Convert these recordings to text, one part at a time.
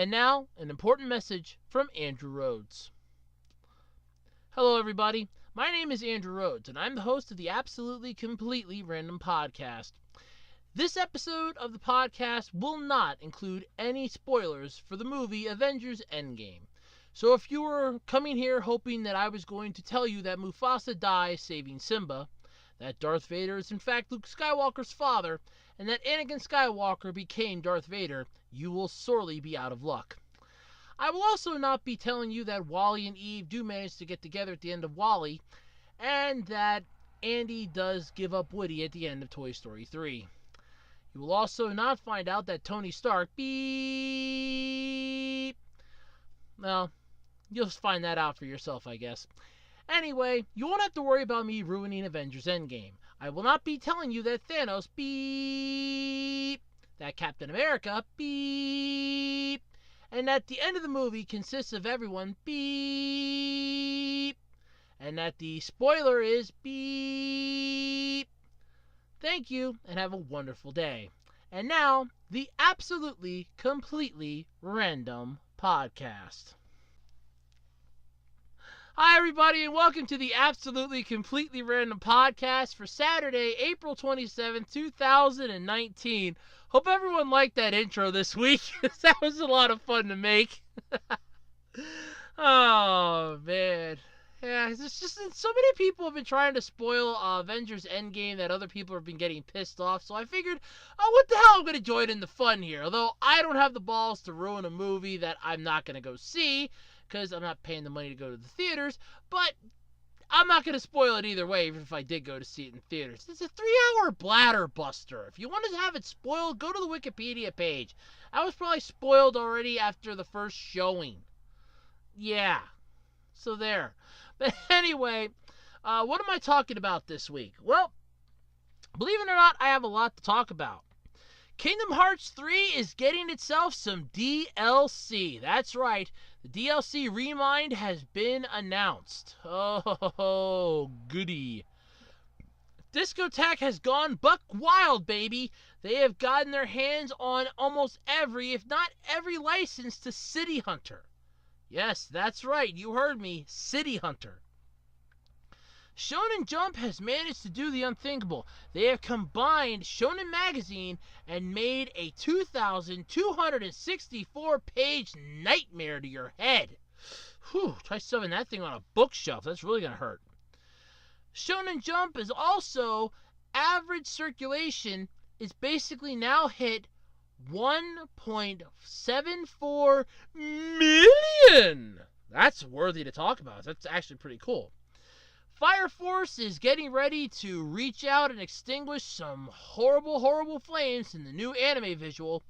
And now, an important message from Andrew Rhodes. Hello, everybody. My name is Andrew Rhodes, and I'm the host of the Absolutely Completely Random Podcast. This episode of the podcast will not include any spoilers for the movie Avengers EndGame. So if you were coming here hoping that I was going to tell you that Mufasa dies saving Simba, that Darth Vader is in fact Luke Skywalker's father, and that Anakin Skywalker became Darth Vader, you will sorely be out of luck. I will also not be telling you that Wally and Eve do manage to get together at the end of Wall-E, and that Andy does give up Woody at the end of Toy Story 3. You will also not find out that Tony Stark, beep. Well, you'll find that out for yourself, I guess. Anyway, you won't have to worry about me ruining Avengers Endgame. I will not be telling you that Thanos, beep, that Captain America, beep, and that the end of the movie consists of everyone, beep, and that the spoiler is, beep. Thank you, and have a wonderful day. And now, the Absolutely Completely Random Podcast. Hi, everybody, and welcome to the Absolutely Completely Random Podcast for Saturday, April 27th, 2019. Hope everyone liked that intro this week. That was a lot of fun to make. Oh, man. Yeah, it's just so many people have been trying to spoil Avengers Endgame that other people have been getting pissed off, so I figured, oh, what the hell, I'm going to join in the fun here. Although I don't have the balls to ruin a movie that I'm not going to go see, because I'm not paying the money to go to the theaters, but I'm not going to spoil it either way, even if I did go to see it in theaters. It's a 3-hour bladder buster. If you want to have it spoiled, go to the Wikipedia page. I was probably spoiled already after the first showing. Yeah, so there. But anyway, what am I talking about this week? Well, believe it or not, I have a lot to talk about. Kingdom Hearts 3 is getting itself some DLC. That's right. The DLC Remind has been announced. Oh, goody. Discotek has gone buck wild, baby. They have gotten their hands on almost every, if not every license to City Hunter. Yes, that's right. You heard me. City Hunter. Shonen Jump has managed to do the unthinkable. They have combined Shonen Magazine and made a 2,264-page nightmare to your head. Whew, try shoving that thing on a bookshelf. That's really going to hurt. Shonen Jump is also, average circulation is basically now hit 1.74 million. That's worthy to talk about. That's actually pretty cool. Fire Force is getting ready to reach out and extinguish some horrible, horrible flames in the new anime visual.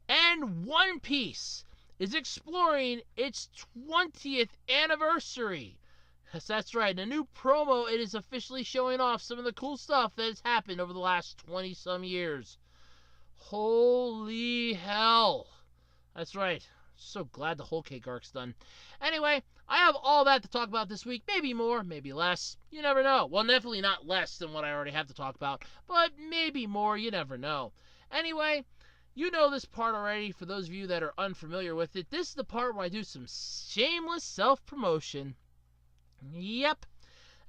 And One Piece is exploring its 20th anniversary. Yes, that's right. In a new promo, it is officially showing off some of the cool stuff that has happened over the last 20-some years. Holy hell. That's right. So glad the whole cake arc's done. Anyway, I have all that to talk about this week. Maybe more, maybe less. You never know. Well, definitely not less than what I already have to talk about, but maybe more. You never know. Anyway, you know this part already. For those of you that are unfamiliar with it, this is the part where I do some shameless self-promotion. Yep,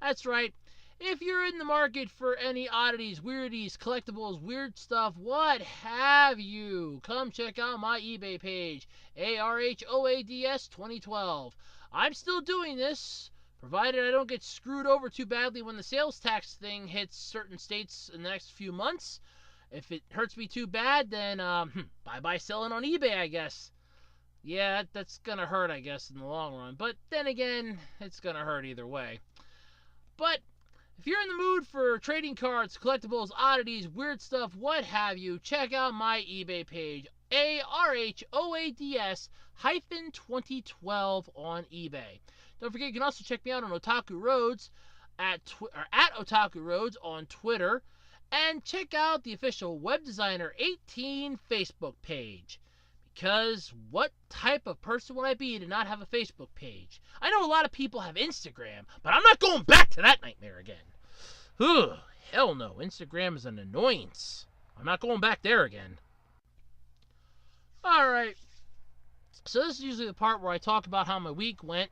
that's right. If you're in the market for any oddities, weirdies, collectibles, weird stuff, what have you, come check out my eBay page, ARHOADS 2012. I'm still doing this, provided I don't get screwed over too badly when the sales tax thing hits certain states in the next few months. If it hurts me too bad, then bye-bye selling on eBay, I guess. Yeah, that's gonna hurt, I guess, in the long run. But then again, it's gonna hurt either way. But if you're in the mood for trading cards, collectibles, oddities, weird stuff, what have you, check out my eBay page, ARHOADS-2012 on eBay. Don't forget, you can also check me out on Otaku Roads at Otaku Roads on Twitter, and check out the official Web Designer 18 Facebook page. Because what type of person would I be to not have a Facebook page? I know a lot of people have Instagram, but I'm not going back to that nightmare again. Ugh, hell no. Instagram is an annoyance. I'm not going back there again. Alright. So this is usually the part where I talk about how my week went.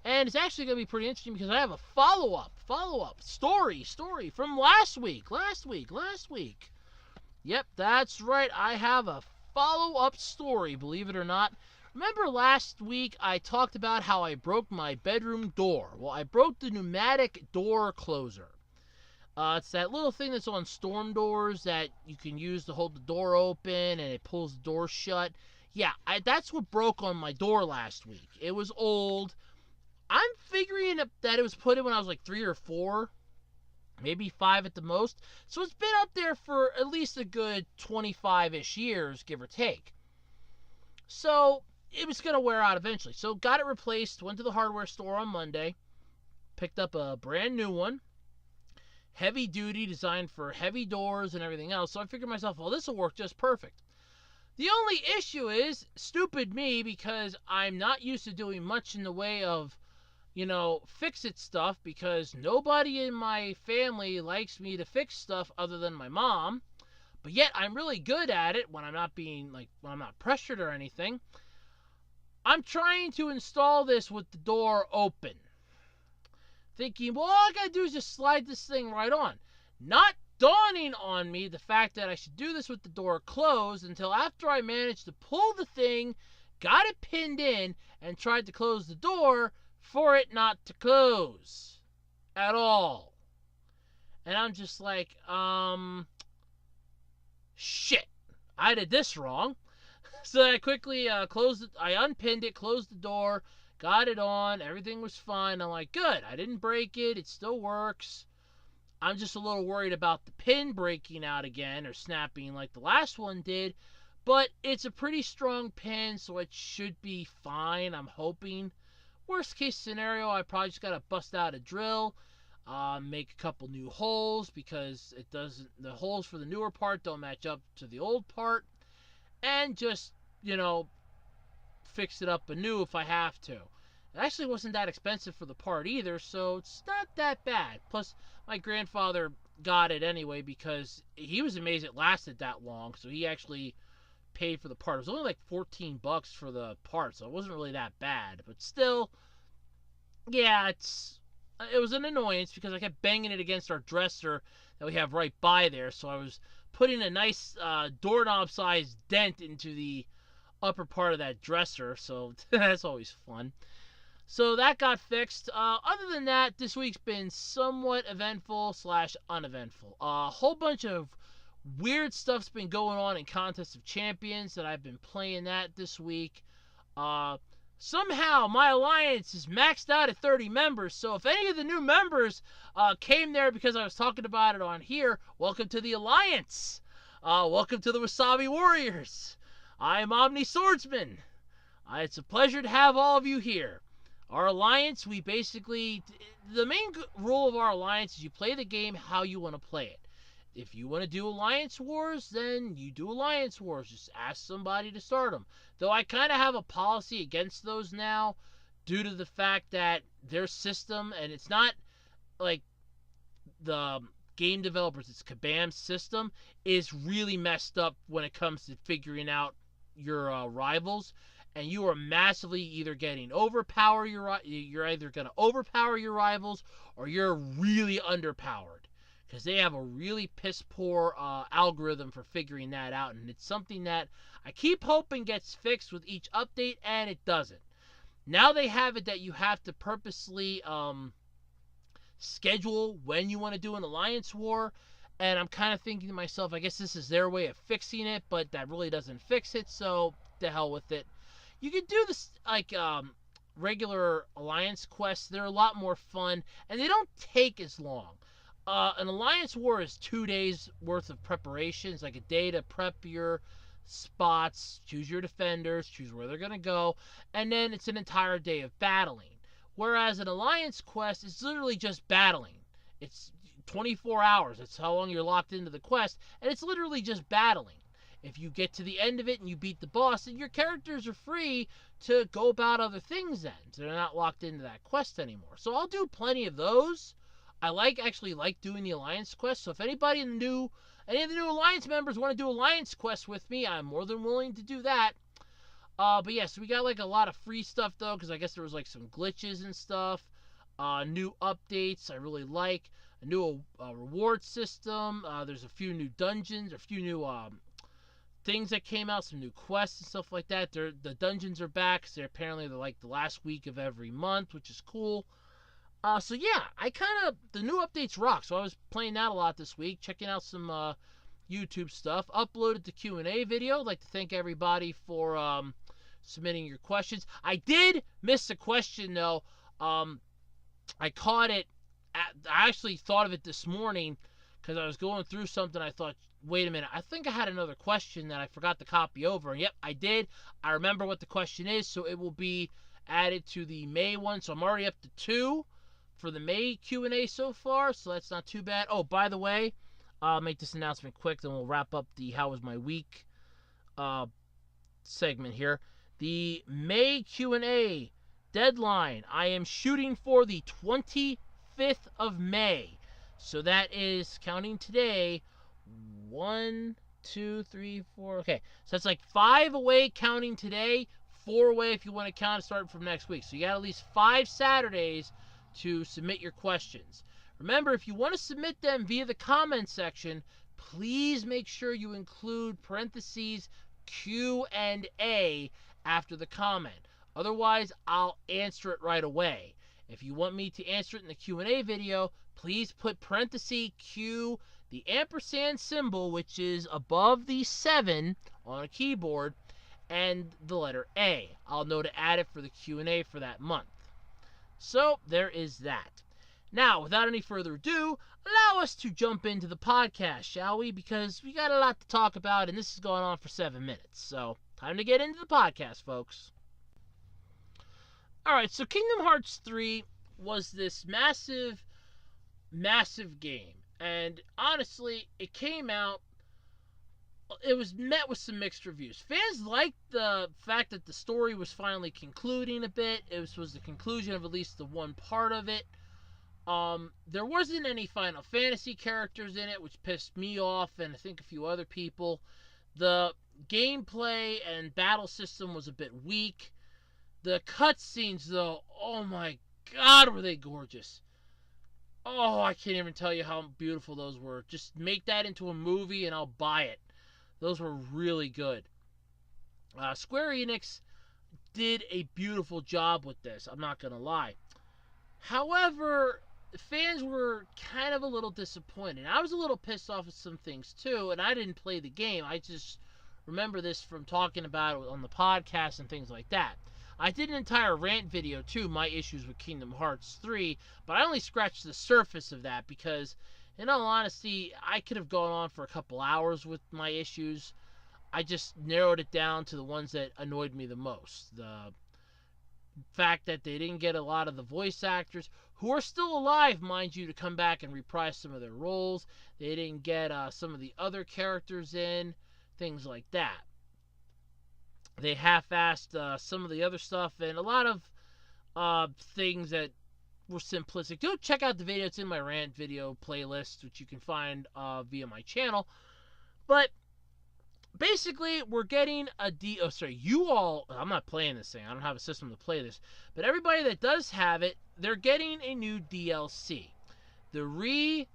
And it's actually going to be pretty interesting because I have a follow-up story from last week. Yep, that's right. I have a follow-up story, believe it or not. Remember last week I talked about how I broke my bedroom door? Well, I broke the pneumatic door closer. It's that little thing that's on storm doors that you can use to hold the door open and it pulls the door shut. Yeah, that's what broke on my door last week. It was old. I'm figuring that it was put in when I was like 3 or 4, maybe 5 at the most. So it's been up there for at least a good 25-ish years, give or take. So it was going to wear out eventually. So got it replaced, went to the hardware store on Monday, picked up a brand new one, heavy duty, designed for heavy doors and everything else. So I figured to myself, well, this will work just perfect. The only issue is, stupid me, because I'm not used to doing much in the way of, fix-it stuff, because nobody in my family likes me to fix stuff other than my mom. But yet I'm really good at it when I'm not when I'm not pressured or anything. I'm trying to install this with the door open. Thinking, well, all I gotta do is just slide this thing right on. Not dawning on me the fact that I should do this with the door closed until after I managed to pull the thing, got it pinned in, and tried to close the door for it not to close at all. And I'm just like, shit, I did this wrong. So I quickly closed it. I unpinned it, closed the door, got it on. Everything was fine. I'm like, good. I didn't break it. It still works. I'm just a little worried about the pin breaking out again or snapping like the last one did. But it's a pretty strong pin, so it should be fine, I'm hoping. Worst case scenario, I probably just got to bust out a drill, make a couple new holes because the holes for the newer part don't match up to the old part. And just, fix it up anew if I have to. It actually wasn't that expensive for the part either, so it's not that bad. Plus, my grandfather got it anyway because he was amazed it lasted that long, so he actually paid for the part. It was only like $14 for the part, so it wasn't really that bad. But still, yeah, it was an annoyance because I kept banging it against our dresser that we have right by there, so I was putting a nice doorknob-sized dent into the upper part of that dresser, so that's always fun. So that got fixed. Other than that, this week's been somewhat eventful / uneventful. A whole bunch of weird stuff's been going on in Contest of Champions that I've been playing that this week. Somehow my alliance is maxed out at 30 members, so if any of the new members came there because I was talking about it on here, welcome to the alliance. Welcome to the Wasabi Warriors. I am Omni Swordsman. It's a pleasure to have all of you here. Our alliance, the main rule of our alliance is you play the game how you want to play it. If you want to do Alliance Wars, then you do Alliance Wars. Just ask somebody to start them. Though I kind of have a policy against those now due to the fact that their system, and it's not like the game developers, it's Kabam's system, is really messed up when it comes to figuring out your rivals. And you are massively either getting you're either going to overpower your rivals or you're really underpowered. Because they have a really piss-poor algorithm for figuring that out. And it's something that I keep hoping gets fixed with each update, and it doesn't. Now they have it that you have to purposely schedule when you want to do an alliance war. And I'm kind of thinking to myself, I guess this is their way of fixing it, but that really doesn't fix it, so the hell with it. You can do this, regular alliance quests. They're a lot more fun, and they don't take as long. An alliance war is 2 days worth of preparation. It's like a day to prep your spots, choose your defenders, choose where they're going to go, and then it's an entire day of battling. Whereas an alliance quest is literally just battling. It's 24 hours. That's how long you're locked into the quest, and it's literally just battling. If you get to the end of it and you beat the boss, then your characters are free to go about other things then. So they're not locked into that quest anymore. So I'll do plenty of those. I actually like doing the alliance quest. So if any of the new alliance members want to do alliance quests with me, I'm more than willing to do that. But yeah, so we got like a lot of free stuff though, because I guess there was like some glitches and stuff. New updates I really like. A new reward system. There's a few new dungeons, a few new things that came out, some new quests and stuff like that. The dungeons are back. So they're like the last week of every month, which is cool. So yeah, the new updates rock. So I was playing that a lot this week, checking out some YouTube stuff. Uploaded the Q&A video. I'd like to thank everybody for submitting your questions. I did miss a question though. I caught it. I actually thought of it this morning because I was going through something. I thought, wait a minute, I think I had another question that I forgot to copy over. And yep, I did. I remember what the question is, so it will be added to the May one. So I'm already up to 2 for the May Q&A so far, so that's not too bad. Oh, by the way, I'll make this announcement quick, then we'll wrap up the How Was My Week segment here. The May Q&A deadline, I am shooting for the 25th of May. So that is, counting today, 1, 2, 3, 4. Okay, so that's like 5 away counting today, 4 away if you want to count it starting from next week. So you got at least 5 Saturdays to submit your questions. Remember, if you want to submit them via the comment section, please make sure you include parentheses Q&A after the comment. Otherwise, I'll answer it right away. If you want me to answer it in the Q&A video, please put parentheses Q, the ampersand symbol, which is above the 7 on a keyboard, and the letter A. I'll know to add it for the Q&A for that month. So, there is that. Now, without any further ado, allow us to jump into the podcast, shall we? Because we got a lot to talk about, and this is going on for 7 minutes. So, time to get into the podcast, folks. Alright, so Kingdom Hearts 3 was this massive, massive game. And honestly, it came out, it was met with some mixed reviews. Fans liked the fact that the story was finally concluding a bit. It was the conclusion of at least the one part of it. There wasn't any Final Fantasy characters in it, which pissed me off and I think a few other people. The gameplay and battle system was a bit weak. The cutscenes, though, oh my god, were they gorgeous. Oh, I can't even tell you how beautiful those were. Just make that into a movie and I'll buy it. Those were really good. Square Enix did a beautiful job with this, I'm not going to lie. However, fans were kind of a little disappointed. I was a little pissed off at some things too, and I didn't play the game. I just remember this from talking about it on the podcast and things like that. I did an entire rant video too, my issues with Kingdom Hearts 3, but I only scratched the surface of that because, in all honesty, I could have gone on for a couple hours with my issues. I just narrowed it down to the ones that annoyed me the most. The fact that they didn't get a lot of the voice actors, who are still alive, mind you, to come back and reprise some of their roles. They didn't get some of the other characters in, things like that. They half-assed some of the other stuff, and a lot of things that were simplistic. Go check out the video. It's in my rant video playlist, which you can find via my channel. But basically, we're getting you all, I'm not playing this thing. I don't have a system to play this. But everybody that does have it, they're getting a new DLC. The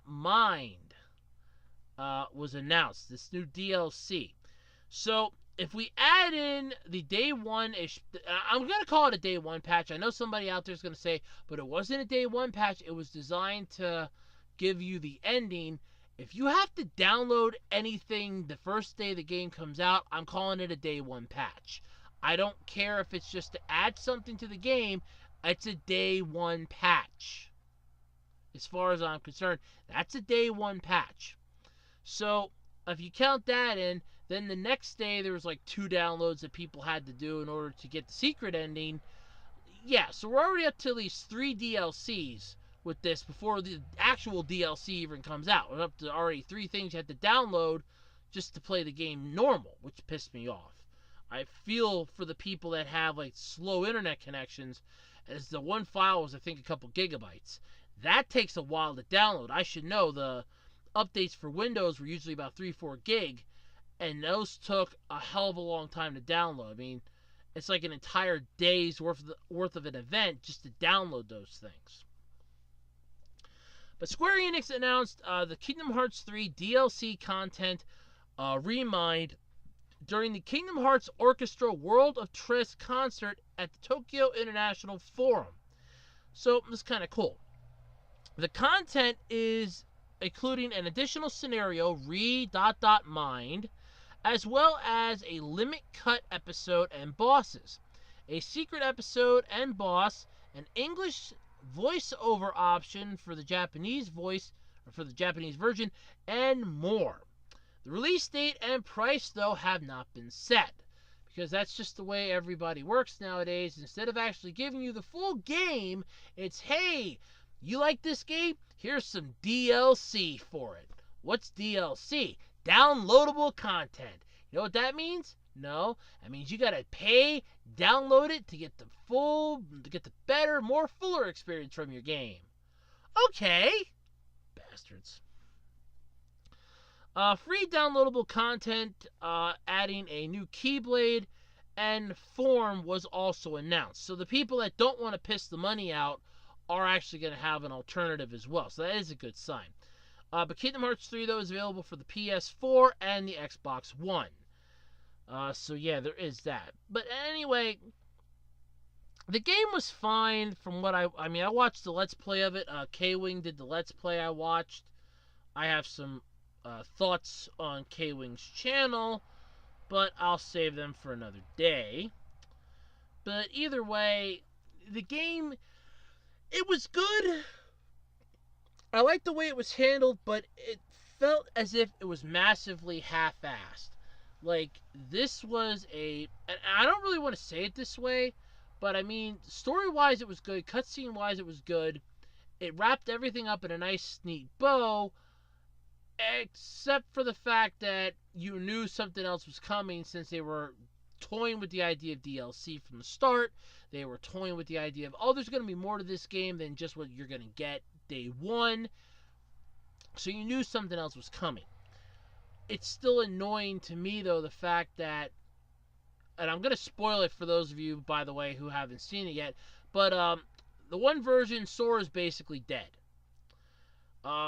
Mind was announced. This new DLC. So, if we add in the day one-ish, I'm going to call it a day one patch. I know somebody out there is going to say, but it wasn't a day one patch. It was designed to give you the ending. If you have to download anything the first day the game comes out, I'm calling it a day one patch. I don't care if it's just to add something to the game. It's a day one patch. As far as I'm concerned, that's a day one patch. So, if you count that in, then the next day there was like 2 downloads that people had to do in order to get the secret ending. Yeah, so we're already up to at least 3 DLCs with this before the actual DLC even comes out. We're up to already 3 things you had to download just to play the game normal, which pissed me off. I feel for the people that have like slow internet connections, as the one file was I think a couple gigabytes. That takes a while to download. I should know the updates for Windows were usually about 3-4 gig. and those took a hell of a long time to download. I mean, it's like an entire day's worth of an event just to download those things. But Square Enix announced the Kingdom Hearts 3 DLC content Remind during the Kingdom Hearts Orchestra World of Triss concert at the Tokyo International Forum. So, this is kind of cool. The content is including an additional scenario, Mind, as well as a limit cut episode and bosses, a secret episode and boss, an English voiceover option for the Japanese voice, or for the Japanese version, and more. The release date and price, though, have not been set, because that's just the way everybody works nowadays. Instead of actually giving you the full game, it's, hey, you like this game? Here's some DLC for it. What's DLC? Downloadable content. You know what that means? No, that means you gotta pay, download it to get the better, more fuller experience from your game. Okay, bastards. Free downloadable content, adding a new Keyblade and form was also announced. So the people that don't want to piss the money out are actually going to have an alternative as well. So that is a good sign. But Kingdom Hearts 3, though, is available for the PS4 and the Xbox One. So yeah, there is that. But anyway, the game was fine from what I watched the Let's Play of it. K-Wing did the Let's Play I watched. I have some thoughts on K-Wing's channel, but I'll save them for another day. But either way, the game, it was good. I liked the way it was handled, but it felt as if it was massively half-assed. Like, this was and I don't really want to say it this way, but I mean, story-wise it was good, cutscene-wise it was good. It wrapped everything up in a nice, neat bow, except for the fact that you knew something else was coming, since they were toying with the idea of DLC from the start. They were toying with the idea of, oh, there's going to be more to this game than just what you're going to get day one. So you knew something else was coming. It's still annoying to me, though, the fact that, and I'm going to spoil it for those of you, by the way, who haven't seen it yet, but the one version, Sora is basically dead.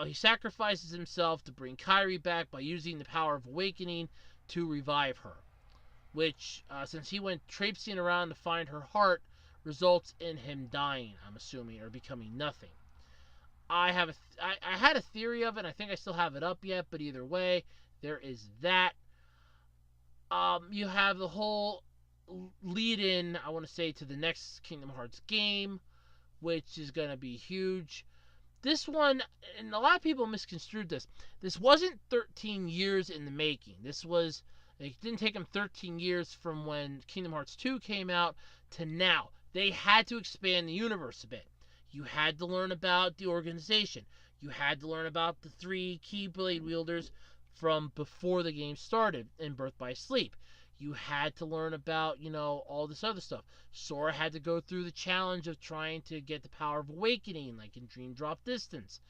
He sacrifices himself to bring Kairi back by using the power of awakening to revive her, which, since he went traipsing around to find her heart, results in him dying, I'm assuming, or becoming nothing. I had a theory of it, and I think I still have it up yet, but either way, there is that. You have the whole lead-in, I want to say, to the next Kingdom Hearts game, which is going to be huge. This one, and a lot of people misconstrued this. This wasn't 13 years in the making. It didn't take them 13 years from when Kingdom Hearts 2 came out to now. They had to expand the universe a bit. You had to learn about the organization. You had to learn about the 3 Keyblade wielders from before the game started in Birth by Sleep. You had to learn about, all this other stuff. Sora had to go through the challenge of trying to get the power of awakening, like in Dream Drop Distance.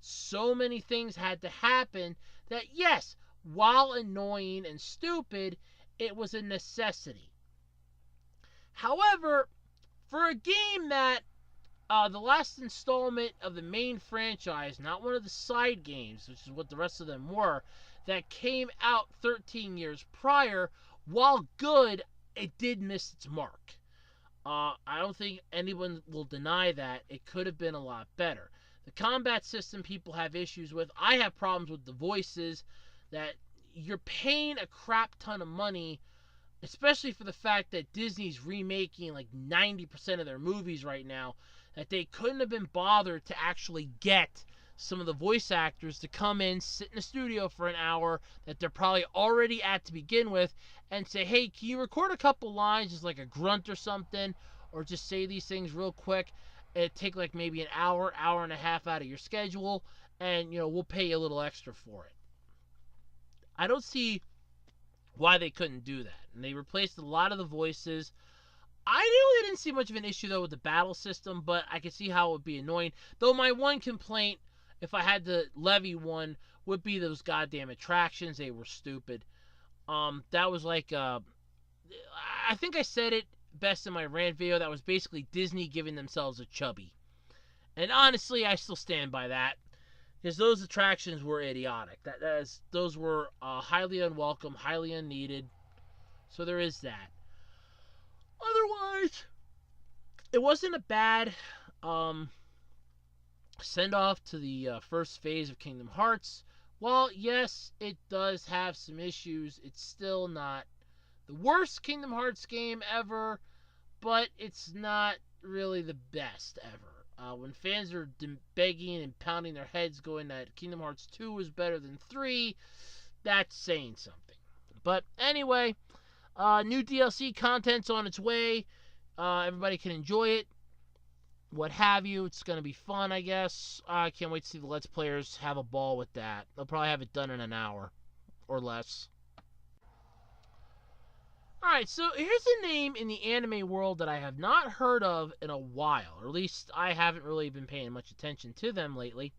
So many things had to happen that, yes, while annoying and stupid, it was a necessity. However, for a game that the last installment of the main franchise, not one of the side games, which is what the rest of them were, that came out 13 years prior, while good, it did miss its mark. I don't think anyone will deny that. It could have been a lot better. The combat system people have issues with. I have problems with the voices, that you're paying a crap ton of money, especially for the fact that Disney's remaking like 90% of their movies right now, that they couldn't have been bothered to actually get some of the voice actors to come in, sit in the studio for an hour that they're probably already at to begin with, and say, hey, can you record a couple lines, just like a grunt or something, or just say these things real quick. It'd take like maybe an hour, hour and a half out of your schedule, and we'll pay you a little extra for it. I don't see why they couldn't do that. And they replaced a lot of the voices. I really didn't see much of an issue, though, with the battle system, but I could see how it would be annoying. Though my one complaint, if I had to levy one, would be those goddamn attractions. They were stupid. That was like, I think I said it best in my rant video. That was basically Disney giving themselves a chubby. And honestly, I still stand by that. Because those attractions were idiotic. Those were highly unwelcome, highly unneeded. So there is that. Otherwise, it wasn't a bad send off to the first phase of Kingdom Hearts. While yes, it does have some issues, it's still not the worst Kingdom Hearts game ever, but it's not really the best ever. When fans are begging and pounding their heads going that Kingdom Hearts 2 was better than 3, that's saying something. But anyway, new DLC content's on its way. Everybody can enjoy it. What have you. It's going to be fun, I guess. I can't wait to see the Let's Players have a ball with that. They'll probably have it done in an hour or less. Alright, so here's a name in the anime world that I have not heard of in a while. Or at least I haven't really been paying much attention to them lately.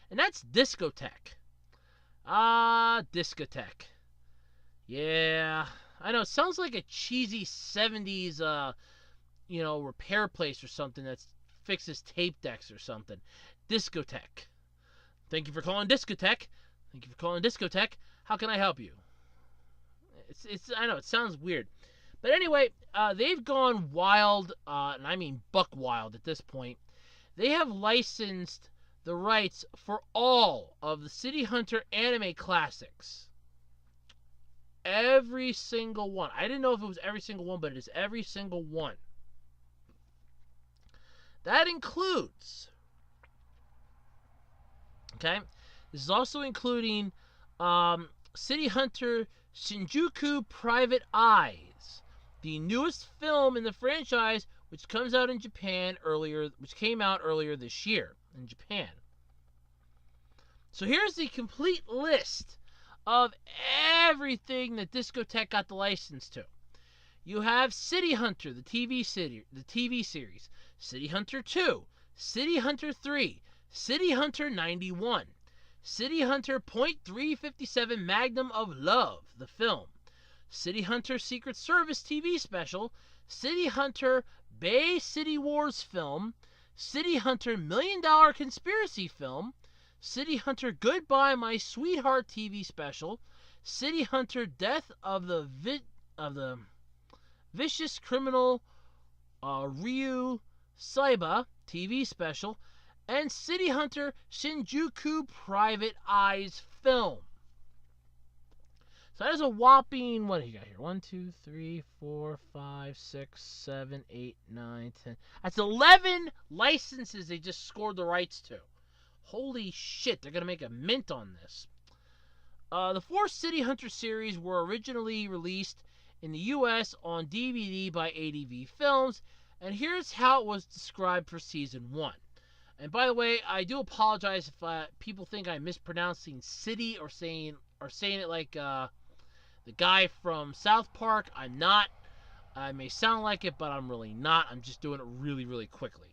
And that's Discotek. Discotek. Yeah, I know. It sounds like a cheesy 70s, repair place or something that fixes tape decks or something. Discotek. Thank you for calling Discotek. Thank you for calling Discotek. How can I help you? I know, it sounds weird. But anyway, they've gone wild, and I mean buck wild at this point. They have licensed the rights for all of the City Hunter anime classics. Every single one. I didn't know if it was every single one, but it is every single one. That includes, okay, this is also including City Hunter Shinjuku Private Eyes, the newest film in the franchise, which came out earlier this year in Japan. So here's the complete list of everything that Discotek got the license to. You have City Hunter, the TV series, City Hunter 2, City Hunter 3, City Hunter 91, City Hunter .357 Magnum of Love, the film, City Hunter Secret Service TV special, City Hunter Bay City Wars film, City Hunter $1 Million Conspiracy film, City Hunter Goodbye My Sweetheart TV special, City Hunter Death of the Vicious Criminal Ryu Saiba TV special, and City Hunter Shinjuku Private Eyes film. So that is a whopping, what do you got here? 1, 2, 3, 4, 5, 6, 7, 8, 9, 10. That's 11 licenses they just scored the rights to. Holy shit, they're going to make a mint on this. The 4 City Hunter series were originally released in the US on DVD by ADV Films, and here's how it was described for Season 1. And by the way, I do apologize if people think I'm mispronouncing city or saying it like the guy from South Park. I'm not. I may sound like it, but I'm really not. I'm just doing it really, really quickly.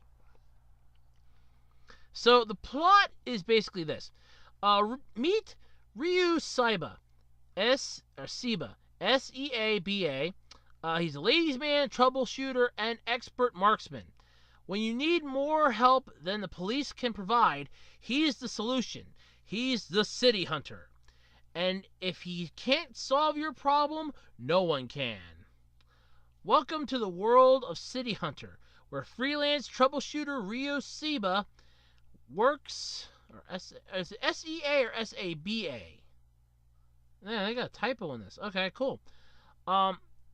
So the plot is basically this. Meet Ryu Saiba, Seba, S-E-A-B-A. He's a ladies' man, troubleshooter, and expert marksman. When you need more help than the police can provide, he's the solution. He's the City Hunter. And if he can't solve your problem, no one can. Welcome to the world of City Hunter, where freelance troubleshooter Ryu Seba works. Is it S-E-A or S-A-B-A? Yeah, they got a typo in this. Okay, cool.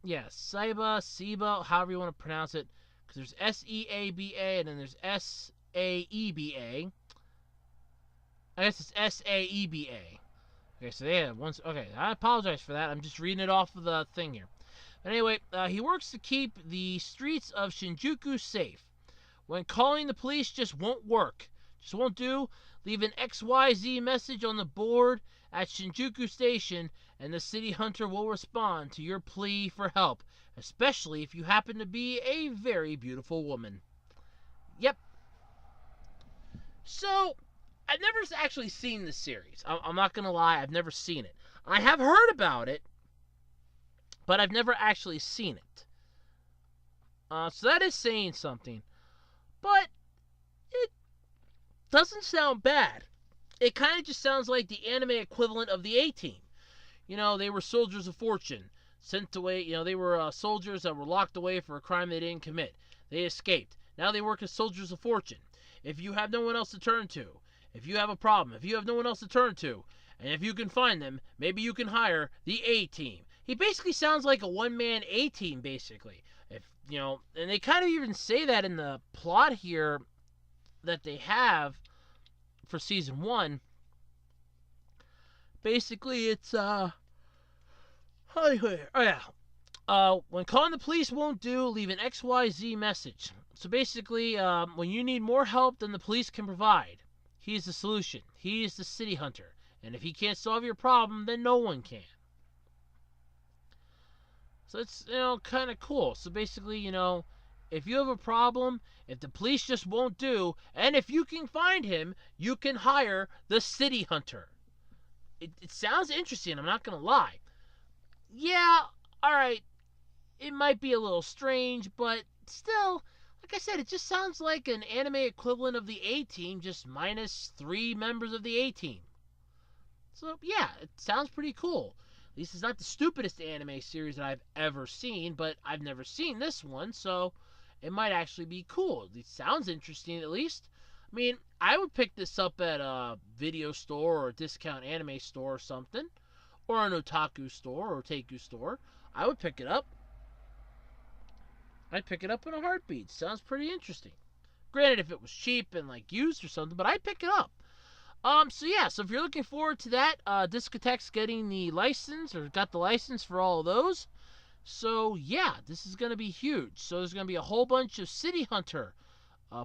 Yeah, Seba, however you want to pronounce it. Because there's S-E-A-B-A and then there's S-A-E-B-A. I guess it's S-A-E-B-A. Okay, so yeah, okay, I apologize for that. I'm just reading it off of the thing here. But anyway, he works to keep the streets of Shinjuku safe. When calling the police just won't work. Just won't do. Leave an XYZ message on the board at Shinjuku Station, and the City Hunter will respond to your plea for help, especially if you happen to be a very beautiful woman. Yep. So, I've never actually seen this series. I'm not going to lie, I've never seen it. I have heard about it, but I've never actually seen it. So that is saying something. But it doesn't sound bad. It kind of just sounds like the anime equivalent of the A-Team. You know, they were soldiers of fortune, sent away. You know, they were soldiers that were locked away for a crime they didn't commit. They escaped. Now they work as soldiers of fortune. If you have no one else to turn to, if you have a problem, if you have no one else to turn to, and if you can find them, maybe you can hire the A-Team. He basically sounds like a one-man A-Team, basically. If you know, and they kind of even say that in the plot here that they have for season 1. Basically, it's oh yeah. When calling the police won't do, leave an XYZ message. So basically, when you need more help than the police can provide, he's the solution. He's the city hunter. And if he can't solve your problem, then no one can. So it's, kind of cool. So basically, if you have a problem, if the police just won't do, and if you can find him, you can hire the city hunter. It sounds interesting, I'm not going to lie. Yeah, alright, it might be a little strange, but still, like I said, it just sounds like an anime equivalent of the A-Team, just minus 3 members of the A-Team. So, yeah, it sounds pretty cool. At least it's not the stupidest anime series that I've ever seen, but I've never seen this one, so it might actually be cool. It sounds interesting, at least. I mean, I would pick this up at a video store or a discount anime store or something, or an otaku store or otaku store. I would pick it up. I'd pick it up in a heartbeat. Sounds pretty interesting. Granted, if it was cheap and like used or something, but I'd pick it up. So if you're looking forward to that, Discotek's getting the license, or got the license for all of those. So yeah, this is going to be huge. So there's going to be a whole bunch of City Hunter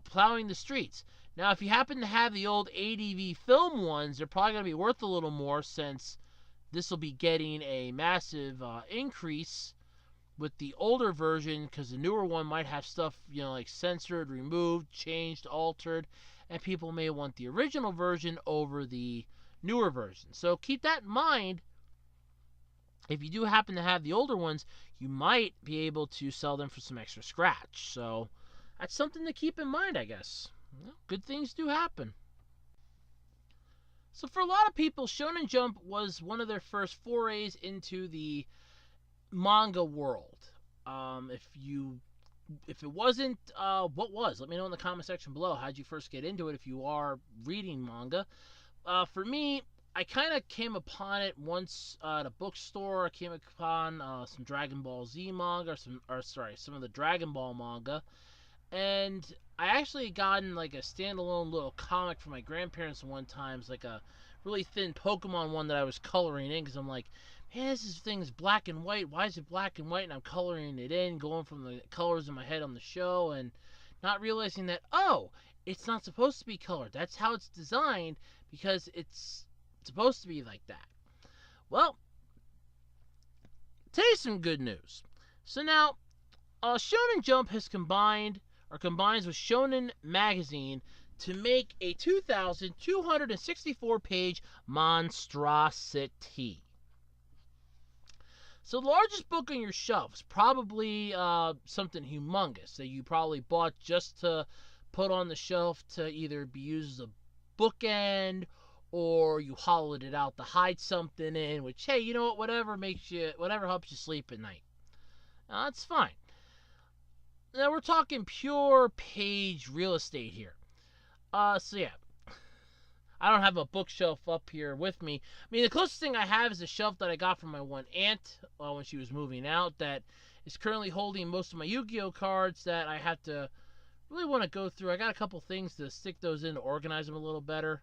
plowing the streets. Now, if you happen to have the old ADV film ones, they're probably going to be worth a little more, since this will be getting a massive increase with the older version, because the newer one might have stuff, like censored, removed, changed, altered, and people may want the original version over the newer version. So keep that in mind. If you do happen to have the older ones, you might be able to sell them for some extra scratch. So that's something to keep in mind, I guess. Good things do happen. So for a lot of people, Shonen Jump was one of their first forays into the manga world. If it wasn't, what was? Let me know in the comment section below. How'd you first get into it if you are reading manga? For me, I kind of came upon it once at a bookstore. I came upon some Dragon Ball Z manga, some of the Dragon Ball manga. And I actually gotten like a standalone little comic from my grandparents one time. It's like a really thin Pokemon one that I was coloring in, because I'm like, man, this thing's black and white. Why is it black and white? And I'm coloring it in, going from the colors in my head on the show, and not realizing that, it's not supposed to be colored. That's how it's designed, because it's supposed to be like that. Well, today's some good news. So now, Shonen Jump has combines with Shonen Magazine to make a 2,264-page monstrosity. So the largest book on your shelf is probably something humongous that you probably bought just to put on the shelf to either be used as a bookend, or you hollowed it out to hide something in, which, hey, you know what, whatever helps you sleep at night. That's fine. Now we're talking pure page real estate here. I don't have a bookshelf up here with me. I mean, the closest thing I have is a shelf that I got from my one aunt when she was moving out, that is currently holding most of my Yu-Gi-Oh cards that I have to really want to go through. I got a couple things to stick those in to organize them a little better.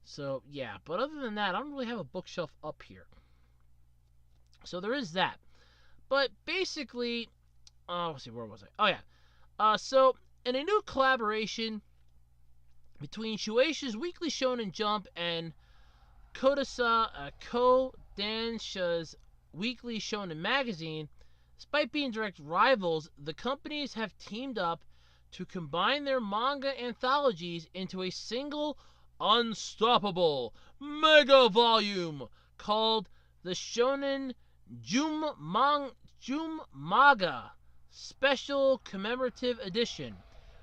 So, yeah. But other than that, I don't really have a bookshelf up here. So there is that. But basically, let's see, where was I? Oh, yeah. So, in a new collaboration between Shueisha's Weekly Shonen Jump and Kodansha's Weekly Shonen Magazine, despite being direct rivals, the companies have teamed up to combine their manga anthologies into a single, unstoppable mega volume called the Shonen Jump Jump Manga Special Commemorative Edition,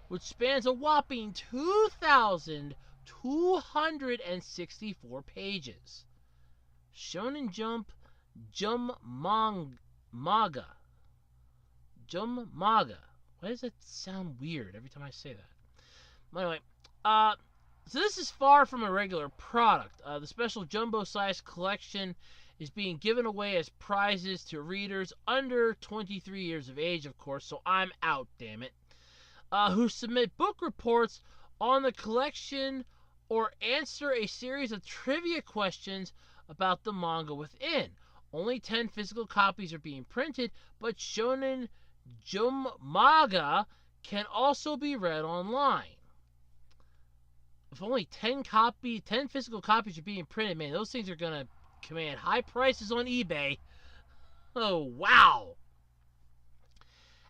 which spans a whopping 2,264 pages. Shonen Jump Manga. Jump Manga. Why does that sound weird every time I say that? Anyway, so this is far from a regular product. The special jumbo-sized collection is being given away as prizes to readers under 23 years of age, of course, so I'm out, damn it, who submit book reports on the collection or answer a series of trivia questions about the manga within. Only 10 physical copies are being printed, but Shonen Jump Manga can also be read online. If only 10 physical copies are being printed, man, those things are going to command high prices on eBay. Oh, wow.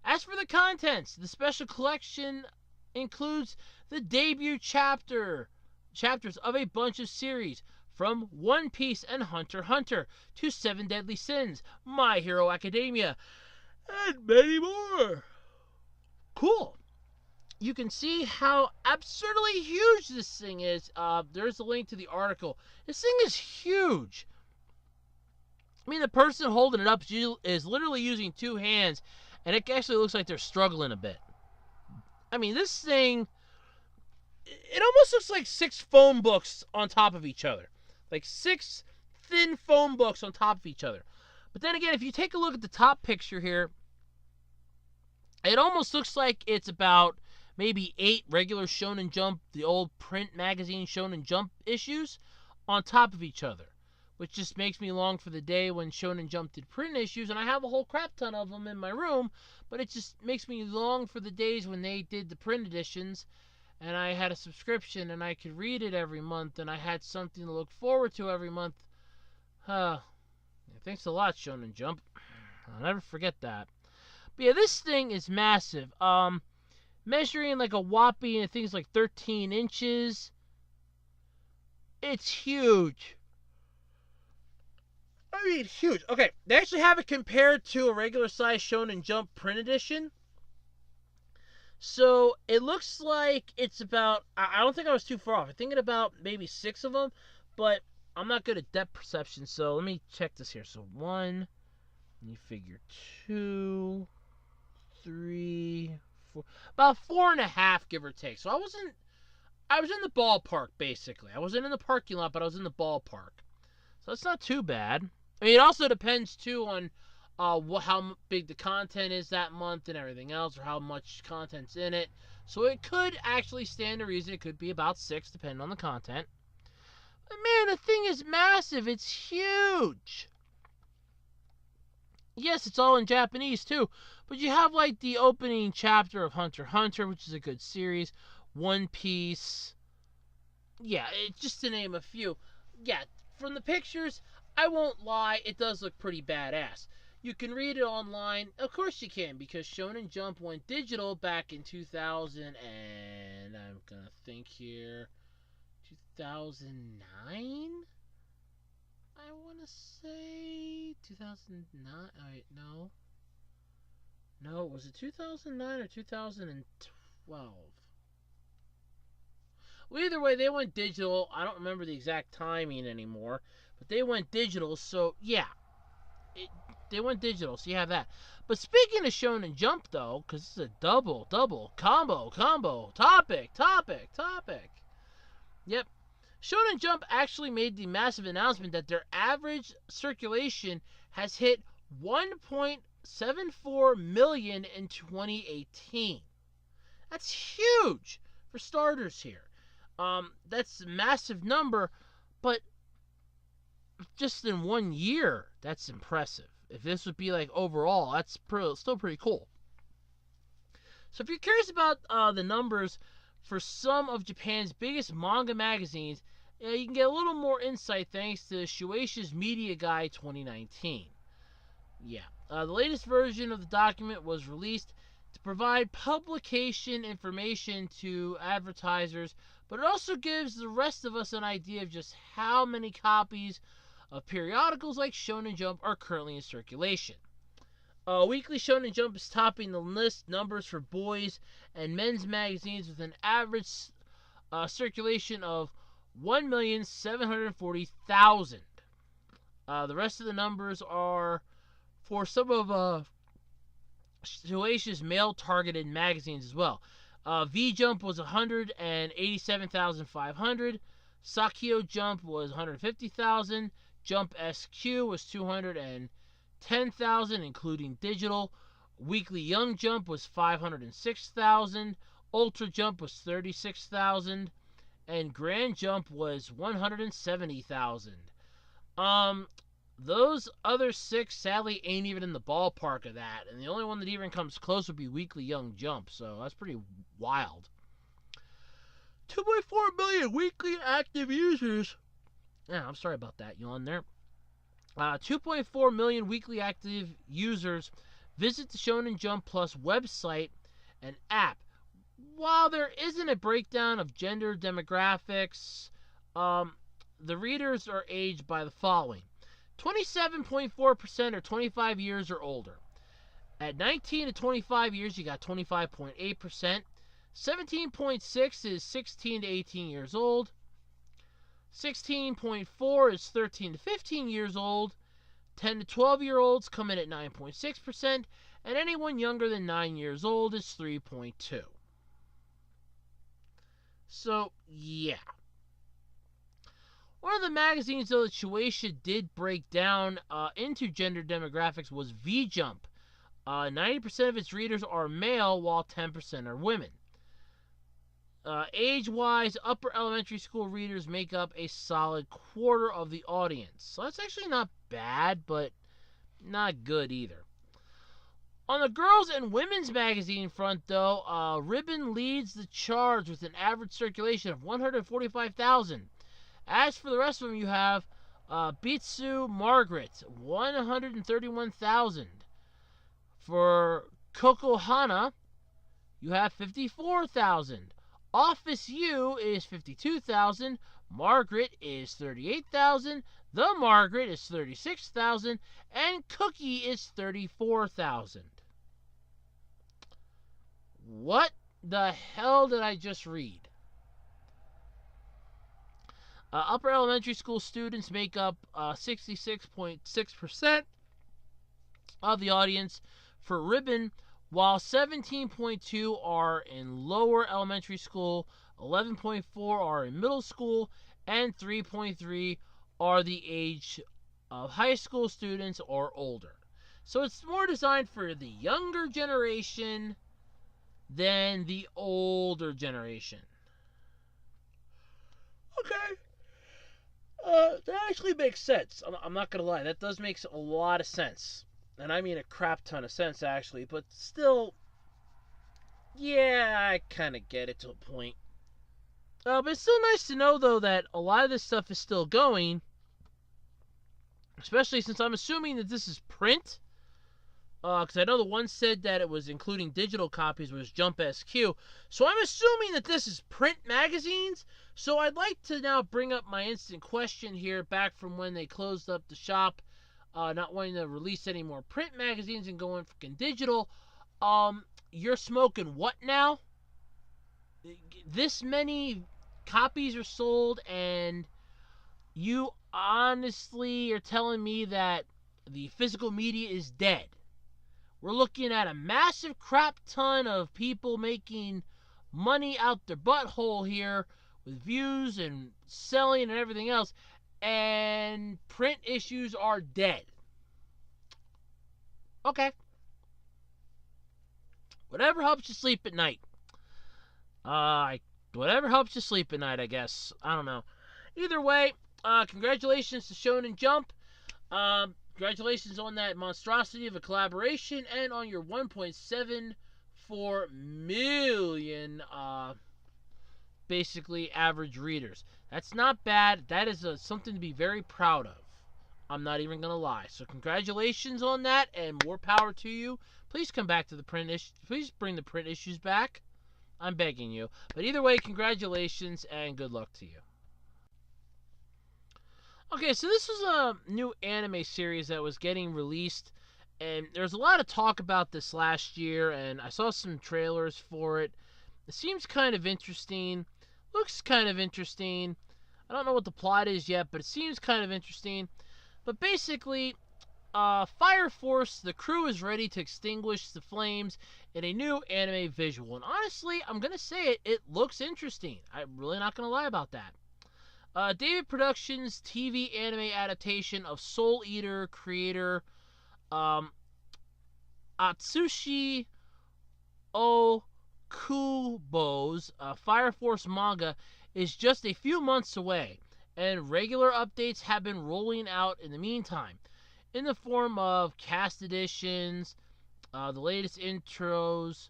As for the contents, the special collection includes the debut chapters of a bunch of series, from One Piece and Hunter x Hunter to Seven Deadly Sins, My Hero Academia, and many more. Cool. You can see how absurdly huge this thing is. There's a link to the article. This thing is huge. I mean, the person holding it up is literally using two hands, and it actually looks like they're struggling a bit. I mean, this thing, it almost looks like 6 phone books on top of each other. Like 6 thin phone books on top of each other. But then again, if you take a look at the top picture here, it almost looks like it's about maybe 8 regular Shonen Jump, the old print magazine Shonen Jump issues, on top of each other. Which just makes me long for the day when Shonen Jump did print issues, and I have a whole crap ton of them in my room, but it just makes me long for the days when they did the print editions, and I had a subscription, and I could read it every month, and I had something to look forward to every month. Thanks a lot, Shonen Jump. I'll never forget that. But yeah, this thing is massive. Measuring like a whopping, I think it's like 13 inches. It's huge. I mean, huge. Okay, they actually have it compared to a regular size Shonen Jump print edition. So it looks like it's about, I don't think I was too far off. I'm thinking about maybe 6 of them, but I'm not good at depth perception, so let me check this here. So 1, you figure 2, 3, 4, about 4.5, give or take. So I was in the ballpark, basically. I wasn't in the parking lot, but I was in the ballpark. So that's not too bad. I mean, it also depends, too, on how big the content is that month and everything else, or how much content's in it. So it could actually stand to reason. It could be about 6, depending on the content. But man, the thing is massive. It's huge. Yes, it's all in Japanese, too. But you have, like, the opening chapter of Hunter x Hunter, which is a good series. One Piece. Yeah, just to name a few. Yeah, from the pictures, I won't lie, it does look pretty badass. You can read it online. Of course you can, because Shonen Jump went digital back in 2000 and I'm going to think here, 2009? I want to say 2009. Alright, no. No, was it 2009 or 2012? Well, either way, they went digital. I don't remember the exact timing anymore, but they went digital, so yeah. They went digital, so you have that. But speaking of Shonen Jump, though, because this is a double, combo, topic. Yep. Shonen Jump actually made the massive announcement that their average circulation has hit 1.74 million in 2018. That's huge for starters here. That's a massive number, but just in 1 year, that's impressive. If this would be like overall, that's still pretty cool. So if you're curious about the numbers for some of Japan's biggest manga magazines, you can get a little more insight thanks to Shueisha's Media Guide 2019. Yeah, the latest version of the document was released to provide publication information to advertisers, but it also gives the rest of us an idea of just how many copies of periodicals like Shonen Jump are currently in circulation. Weekly Shonen Jump is topping the list numbers for boys and men's magazines with an average circulation of 1,740,000. The rest of the numbers are for some of Shueisha's male-targeted magazines as well. V-Jump was 187,500. Sakio Jump was 150,000. Jump SQ was 210,000, including digital. Weekly Young Jump was 506,000. Ultra Jump was 36,000. And Grand Jump was 170,000. Those other 6 sadly ain't even in the ballpark of that, and the only one that even comes close would be Weekly Young Jump, so that's pretty wild. 2.4 million weekly active users. Yeah, I'm sorry about that, yawn there. 2.4 million weekly active users visit the Shonen Jump Plus website and app. While there isn't a breakdown of gender demographics, the readers are aged by the following. 27.4% are 25 years or older. At 19 to 25 years, you got 25.8%. 17.6 is 16 to 18 years old. 16.4 is 13 to 15 years old. 10 to 12-year-olds come in at 9.6%. And anyone younger than 9 years old is 3.2. So, yeah. One of the magazines, though, that Shueisha did break down into gender demographics was V-Jump. 90% of its readers are male, while 10% are women. Age-wise, upper elementary school readers make up a solid quarter of the audience. So that's actually not bad, but not good either. On the girls' and women's magazine front, though, Ribbon leads the charge with an average circulation of 145,000. As for the rest of them, you have Bitsu Margaret, 131,000. For Kokohana, you have 54,000. Office U is 52,000. Margaret is 38,000. The Margaret is 36,000. And Cookie is 34,000. What the hell did I just read? Upper elementary school students make up 66.6% of the audience for Ribbon, while 17.2 are in lower elementary school, 11.4 are in middle school, and 3.3 are the age of high school students or older. So it's more designed for the younger generation than the older generation. Okay. That actually makes sense. I'm not going to lie. That does make a lot of sense. And I mean a crap ton of sense, actually. But still, yeah, I kind of get it to a point. But it's still nice to know, though, that a lot of this stuff is still going. Especially since I'm assuming that this is print. Because I know the one said that it was including digital copies was Jump SQ. So I'm assuming that this is print magazines. So I'd like to now bring up my instant question here back from when they closed up the shop, not wanting to release any more print magazines and going freaking digital. You're smoking what now? This many copies are sold and you honestly are telling me that the physical media is dead. We're looking at a massive crap ton of people making money out their butthole here with views and selling and everything else, and print issues are dead. Okay. Whatever helps you sleep at night. Whatever helps you sleep at night, I guess. I don't know. Either way, congratulations to Shonen Jump. Congratulations on that monstrosity of a collaboration and on your 1.74 million, basically, average readers. That's not bad. That is something to be very proud of. I'm not even going to lie. So congratulations on that and more power to you. Please come back to the print issue. Please bring the print issues back. I'm begging you. But either way, congratulations and good luck to you. Okay, so this was a new anime series that was getting released, And there's a lot of talk about this last year, and I saw some trailers for it. It seems kind of interesting. Looks kind of interesting. I don't know what the plot is yet, but it seems kind of interesting. But basically, Fire Force, the crew is ready to extinguish the flames in a new anime visual. And honestly, I'm going to say it looks interesting. I'm really not going to lie about that. David Productions' TV anime adaptation of Soul Eater creator Atsushi Okubo's Fire Force manga is just a few months away, and regular updates have been rolling out in the meantime, in the form of cast additions, the latest intros.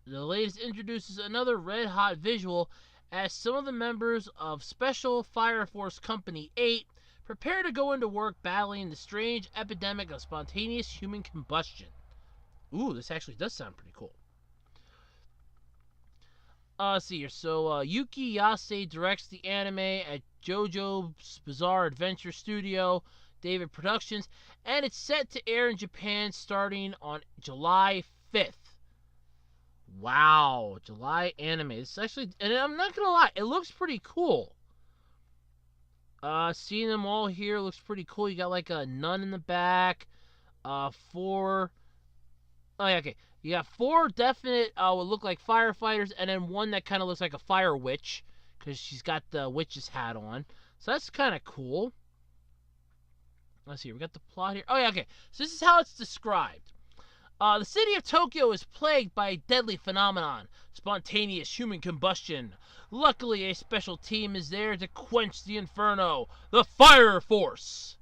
The latest introduces another red-hot visual as some of the members of Special Fire Force Company 8 prepare to go into work battling the strange epidemic of spontaneous human combustion. Ooh, this actually does sound pretty cool. Let's see here. So, Yuki Yase directs the anime at JoJo's Bizarre Adventure Studio, David Productions, and it's set to air in Japan starting on July 5th. Wow, July anime. It's actually, and I'm not gonna lie, it looks pretty cool. Seeing them all here looks pretty cool. You got like a nun in the back, four. Oh yeah, okay. You got four definite what look like firefighters, and then one that kind of looks like a fire witch because she's got the witch's hat on. So that's kind of cool. Let's see. We got the plot here. Oh yeah, okay. So this is how it's described. The city of Tokyo is plagued by a deadly phenomenon, spontaneous human combustion. Luckily, a special team is there to quench the inferno, the Fire Force.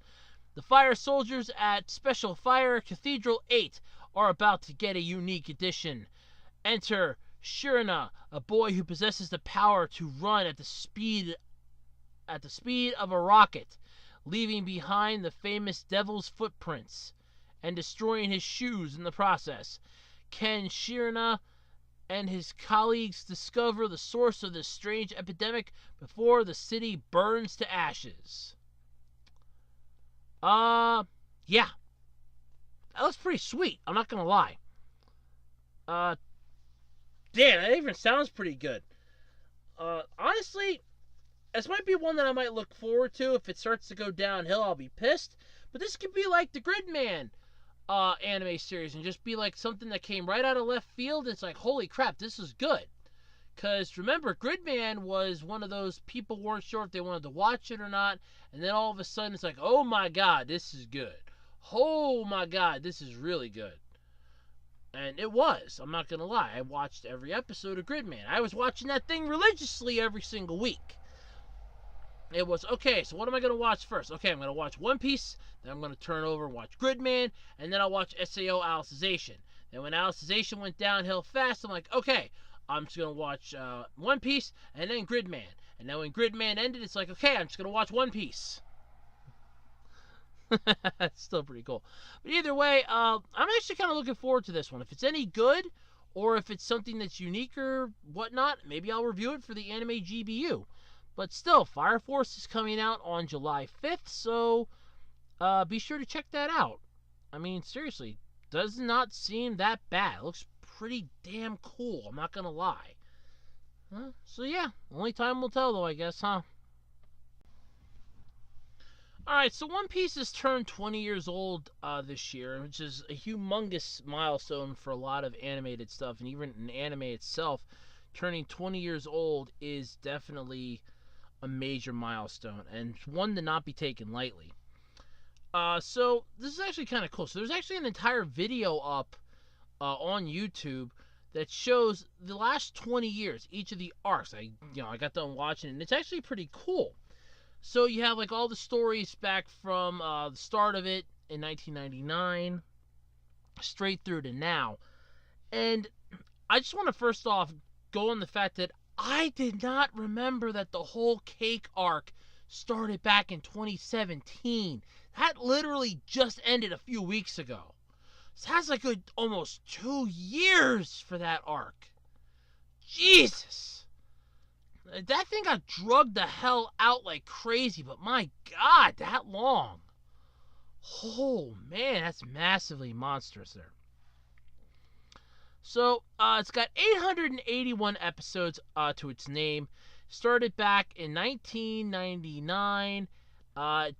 The fire soldiers at Special Fire Cathedral 8 are about to get a unique addition. Enter Shirina, a boy who possesses the power to run at the speed of a rocket, leaving behind the famous devil's footprints and destroying his shoes in the process. Can Shirina and his colleagues discover the source of this strange epidemic before the city burns to ashes? Yeah. That looks pretty sweet. I'm not gonna lie. Damn, that even sounds pretty good. Honestly, this might be one that I might look forward to. If it starts to go downhill, I'll be pissed. But this could be like the Gridman anime series and just be like something that came right out of left field. It's like, holy crap, this is good. Because remember, Gridman was one of those people weren't sure if they wanted to watch it or not. And then all of a sudden it's like, oh my god, this is good. Oh my god, this is really good. And it was. I'm not going to lie. I watched every episode of Gridman. I was watching that thing religiously every single week. It was, okay, so what am I going to watch first? Okay, I'm going to watch One Piece, then I'm going to turn over and watch Gridman, and then I'll watch SAO Alicization. Then when Alicization went downhill fast, I'm like, okay, I'm just going to watch One Piece, and then Gridman. And then when Gridman ended, it's like, okay, I'm just going to watch One Piece. It's still pretty cool. But either way, I'm actually kind of looking forward to this one. If it's any good, or if it's something that's unique or whatnot, maybe I'll review it for the Anime GBU. But still, Fire Force is coming out on July 5th, so be sure to check that out. I mean, seriously, does not seem that bad. It looks pretty damn cool, I'm not going to lie. So yeah, only time will tell though, I guess, huh? Alright, so One Piece has turned 20 years old this year, which is a humongous milestone for a lot of animated stuff, and even in anime itself, turning 20 years old is definitely a major milestone, and one to not be taken lightly. So this is actually kind of cool. So there's actually an entire video up on YouTube that shows the last 20 years, each of the arcs. I got done watching it, and it's actually pretty cool. So you have like all the stories back from the start of it in 1999 straight through to now. And I just want to first off go on the fact that I did not remember that the whole cake arc started back in 2017. That literally just ended a few weeks ago. So that's like almost 2 years for that arc. Jesus. That thing got drugged the hell out like crazy, but my god, that long. Oh man, that's massively monstrous there. So it's got 881 episodes to its name. Started back in 1999.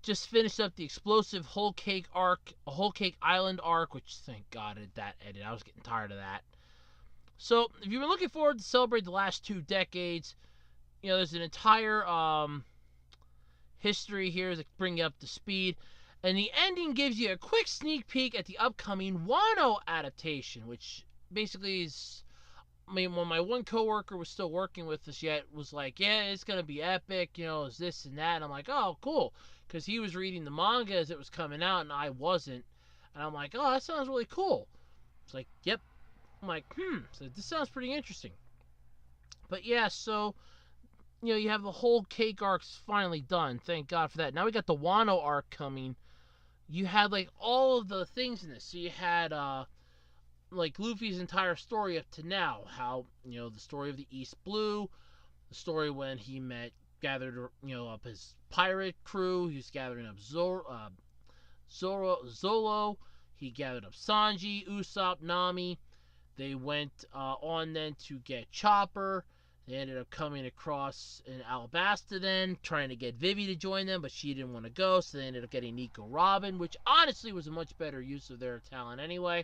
Just finished up the explosive Whole Cake arc, Whole Cake Island arc, which thank God that ended. I was getting tired of that. So if you've been looking forward to celebrate the last 2 decades, there's an entire history here to bring you up to speed. And the ending gives you a quick sneak peek at the upcoming Wano adaptation, which basically is. I mean, when my one coworker was still working with us yet, was like, yeah, it's going to be epic, it's this and that. And I'm like, oh, cool. Because he was reading the manga as it was coming out, and I wasn't. And I'm like, oh, that sounds really cool. It's like, yep. I'm like, so this sounds pretty interesting. But yeah, so you have the whole cake arcs finally done. Thank God for that. Now we got the Wano arc coming. You had like all of the things in this. So you had like Luffy's entire story up to now. How the story of the East Blue, the story when he gathered up his pirate crew. He was gathering up Zolo. He gathered up Sanji, Usopp, Nami. They went on then to get Chopper. They ended up coming across in Alabasta then, trying to get Vivi to join them, but she didn't want to go, so they ended up getting Nico Robin, which honestly was a much better use of their talent anyway.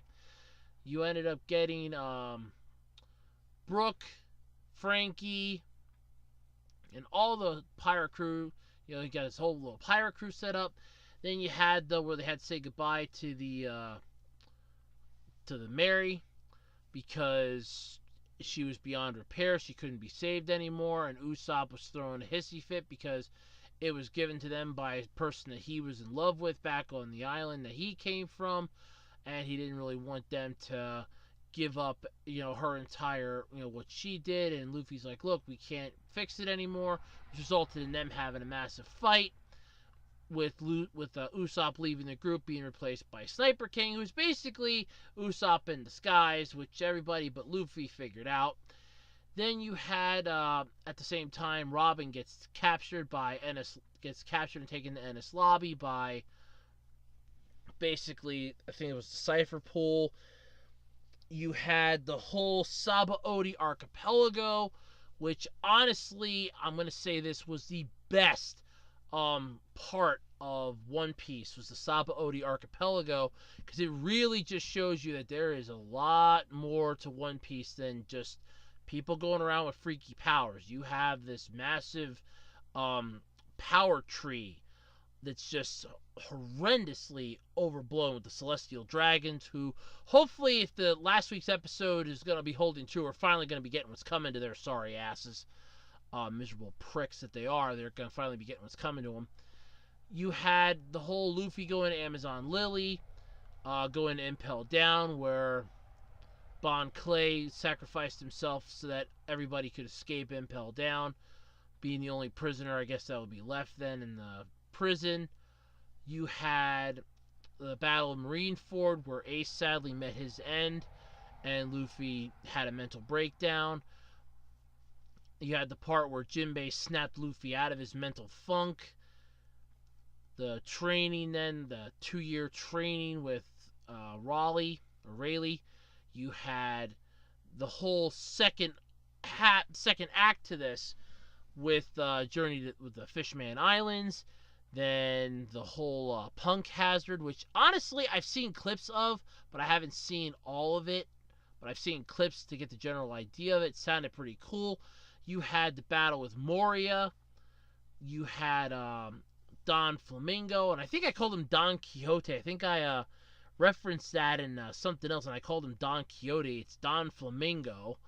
You ended up getting Brooke, Frankie, and all the pirate crew. You got this whole little pirate crew set up. Then you had where they had to say goodbye to the Mary, because she was beyond repair. She couldn't be saved anymore, and Usopp was throwing a hissy fit because it was given to them by a person that he was in love with back on the island that he came from, and he didn't really want them to give up, her entire, what she did. And Luffy's like, look, we can't fix it anymore, which resulted in them having a massive fight with Usopp leaving the group, being replaced by Sniper King, who's basically Usopp in disguise, which everybody but Luffy figured out. Then you had at the same time Robin gets captured and taken to Ennis Lobby by basically, I think it was the Cypher Pool. You had the whole Sabaody archipelago, which honestly, I'm gonna say this was the best part of One Piece, was the Sabaody archipelago, because it really just shows you that there is a lot more to One Piece than just people going around with freaky powers. You have this massive power tree that's just horrendously overblown with the celestial dragons, who hopefully, if the last week's episode is going to be holding true, are finally going to be getting what's coming to their sorry asses. Miserable pricks that they are, they're going to finally be getting what's coming to them. You had the whole Luffy going to Amazon Lily, going to Impel Down, where Bon Clay sacrificed himself so that everybody could escape Impel Down, being the only prisoner, I guess, that would be left then in the prison. You had the Battle of Marineford, where Ace sadly met his end, and Luffy had a mental breakdown. You had the part where Jinbei snapped Luffy out of his mental funk. The training then, the 2-year training with Rayleigh. You had the whole second act to this with Journey with the Fishman Islands. Then the whole Punk Hazard, which honestly I've seen clips of, but I haven't seen all of it. But I've seen clips to get the general idea of it. It sounded pretty cool. You had the battle with Moria. You had Don Flamingo, and I think I called him Don Quixote. I think I referenced that in something else, and I called him Don Quixote. It's Don Flamingo.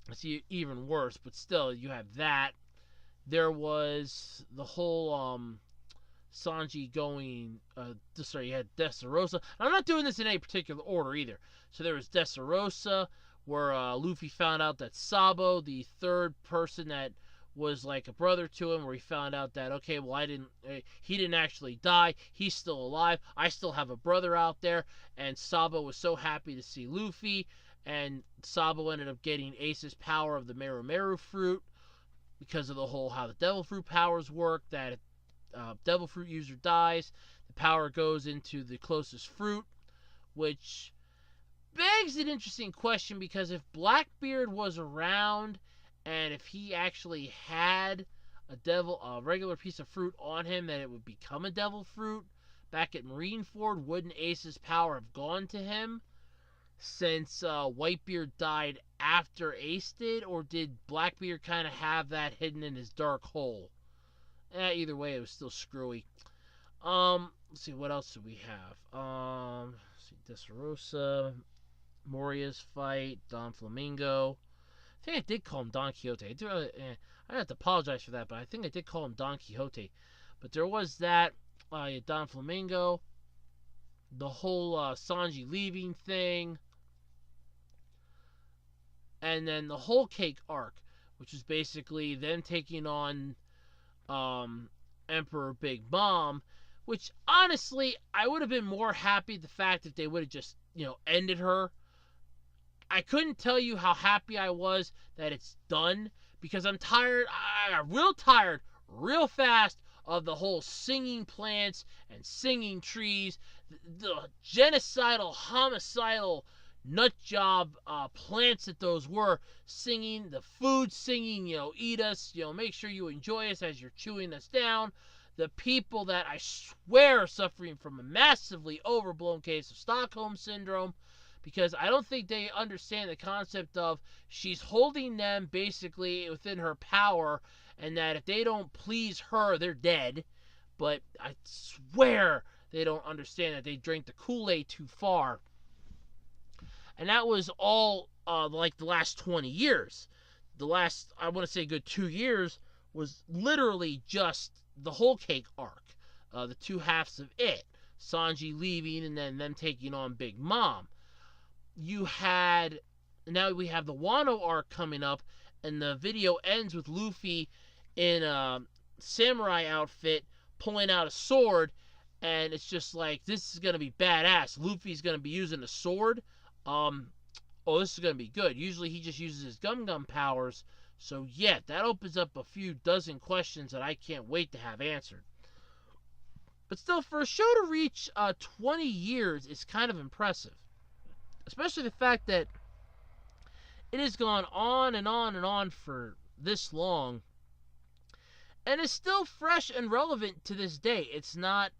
It's even worse, but still, you have that. There was the whole Sanji going. You had Dressrosa. I'm not doing this in any particular order either. So there was Dressrosa, where Luffy found out that Sabo, the third person that was like a brother to him, where he found out that, okay, well, he didn't actually die. He's still alive. I still have a brother out there. And Sabo was so happy to see Luffy. And Sabo ended up getting Ace's power of the Meru Meru fruit, because of the whole how the devil fruit powers work, that if devil fruit user dies, the power goes into the closest fruit, which begs an interesting question, because if Blackbeard was around and if he actually had a regular piece of fruit on him, that it would become a devil fruit back at Marineford, wouldn't Ace's power have gone to him since Whitebeard died after Ace did, or did Blackbeard kind of have that hidden in his dark hole? Either way, it was still screwy. Let's see, what else do we have? Let's see, Dressrosa, Moria's fight, Don Flamingo. I think I did call him Don Quixote. I have to apologize for that, but I think I did call him Don Quixote. But there was that, Don Flamingo, the whole Sanji leaving thing, and then the whole cake arc, which was basically them taking on Emperor Big Mom, which honestly, I would have been more happy at the fact if they would have just, ended her. I couldn't tell you how happy I was that it's done, because I'm tired. I got real tired real fast of the whole singing plants and singing trees, the genocidal, homicidal, nutjob plants that those were, singing, the food singing, eat us, make sure you enjoy us as you're chewing us down. The people that I swear are suffering from a massively overblown case of Stockholm Syndrome, because I don't think they understand the concept of she's holding them basically within her power, and that if they don't please her, they're dead. But I swear they don't understand that they drank the Kool-Aid too far. And that was all like the last 20 years. The last, I want to say, good 2 years was literally just the whole cake arc. The two halves of it. Sanji leaving and then them taking on Big Mom. Now we have the Wano arc coming up, and the video ends with Luffy in a samurai outfit pulling out a sword, and it's just like, this is going to be badass. Luffy's going to be using a sword. This is going to be good. Usually he just uses his gum powers, so yeah, that opens up a few dozen questions that I can't wait to have answered. But still, for a show to reach 20 years is kind of impressive. Especially the fact that it has gone on and on and on for this long, and is still fresh and relevant to this day. It's not,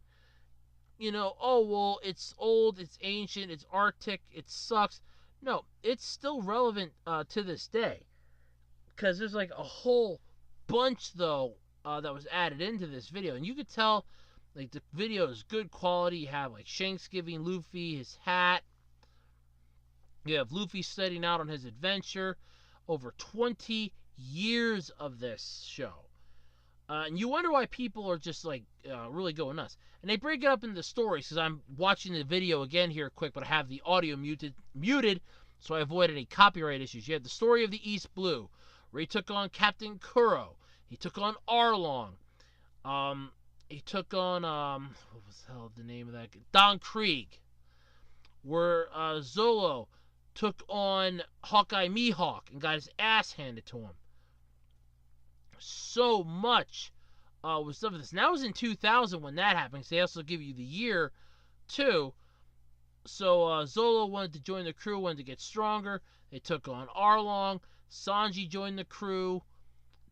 it's old, it's ancient, it's arctic, it sucks. No, it's still relevant to this day. Because there's like a whole bunch, though, that was added into this video. And you could tell, like, the video is good quality. You have, like, Shanks giving Luffy his hat. You have Luffy setting out on his adventure. Over 20 years of this show. And you wonder why people are just, like, really going nuts. And they break it up into stories, because I'm watching the video again here quick, but I have the audio muted, so I avoid any copyright issues. You have the story of the East Blue, where he took on Captain Kuro. He took on Arlong. He took on, what was the hell the name of that guy? Don Krieg. Where Zolo took on Hawkeye Mihawk and got his ass handed to him. So much was stuff of this. And that was in 2000 when that happened, because they also give you the year, too. So Zolo wanted to join the crew, wanted to get stronger. They took on Arlong. Sanji joined the crew.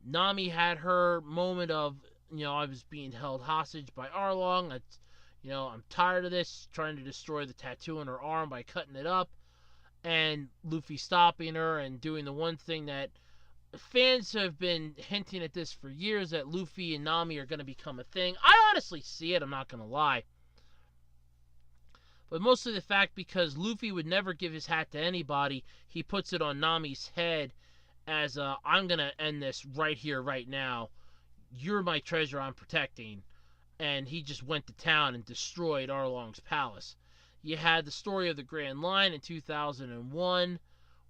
Nami had her moment of, I was being held hostage by Arlong. I'm tired of this, trying to destroy the tattoo on her arm by cutting it up. And Luffy stopping her and doing the one thing that fans have been hinting at this for years, that Luffy and Nami are going to become a thing. I honestly see it, I'm not going to lie. But mostly the fact, because Luffy would never give his hat to anybody, he puts it on Nami's head as, I'm going to end this right here, right now. You're my treasure I'm protecting. And he just went to town and destroyed Arlong's palace. You had the story of the Grand Line in 2001,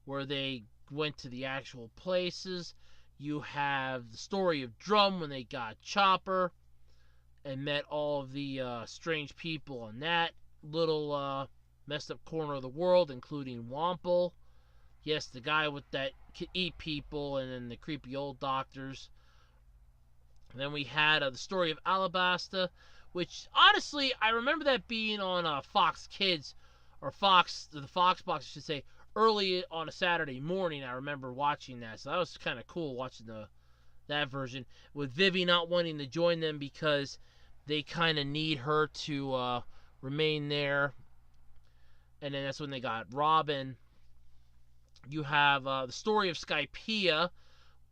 where they went to the actual places. You have the story of Drum, when they got Chopper and met all of the strange people on that little messed up corner of the world, including Wample. Yes, the guy with that could eat people, and then the creepy old doctors. And then we had the story of Alabasta, which honestly I remember that being on Fox Kids or the Fox Box I should say, early on a Saturday morning. I remember watching that, so that was kind of cool watching that version with Vivi not wanting to join them because they kind of need her to remain there. And then that's when they got Robin. You have the story of Skypiea,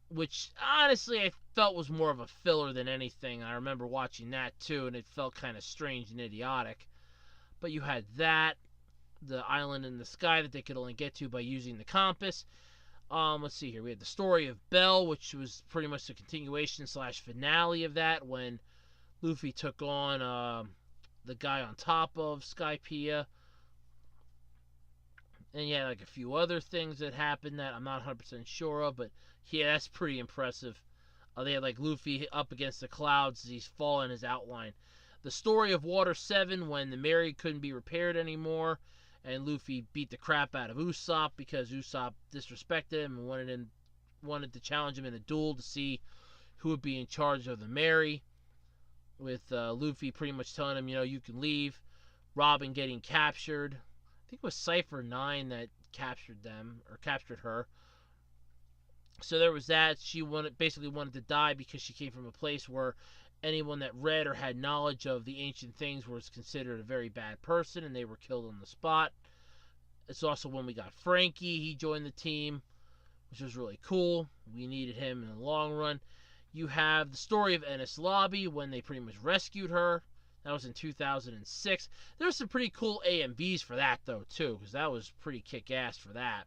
which honestly I felt was more of a filler than anything. I remember watching that too, and it felt kind of strange and idiotic. But you had that, the island in the sky that they could only get to by using the compass. Let's see here. We had the story of Bell, which was pretty much the continuation / finale of that when Luffy took on the guy on top of Skypiea. And yeah, like a few other things that happened that I'm not 100% sure of, but yeah, that's pretty impressive. They had like Luffy up against the clouds as he's falling his outline. The story of Water 7 when the Mary couldn't be repaired anymore, and Luffy beat the crap out of Usopp because Usopp disrespected him and wanted to challenge him in a duel to see who would be in charge of the Mary. With Luffy pretty much telling him, you can leave. Robin getting captured. I think it was Cypher 9 that captured her. So there was that. She basically wanted to die because she came from a place where anyone that read or had knowledge of the ancient things was considered a very bad person, and they were killed on the spot. It's also when we got Frankie. He joined the team, which was really cool. We needed him in the long run. You have the story of Enies Lobby when they pretty much rescued her. That was in 2006. There's some pretty cool AMVs for that, though, too, because that was pretty kick-ass for that.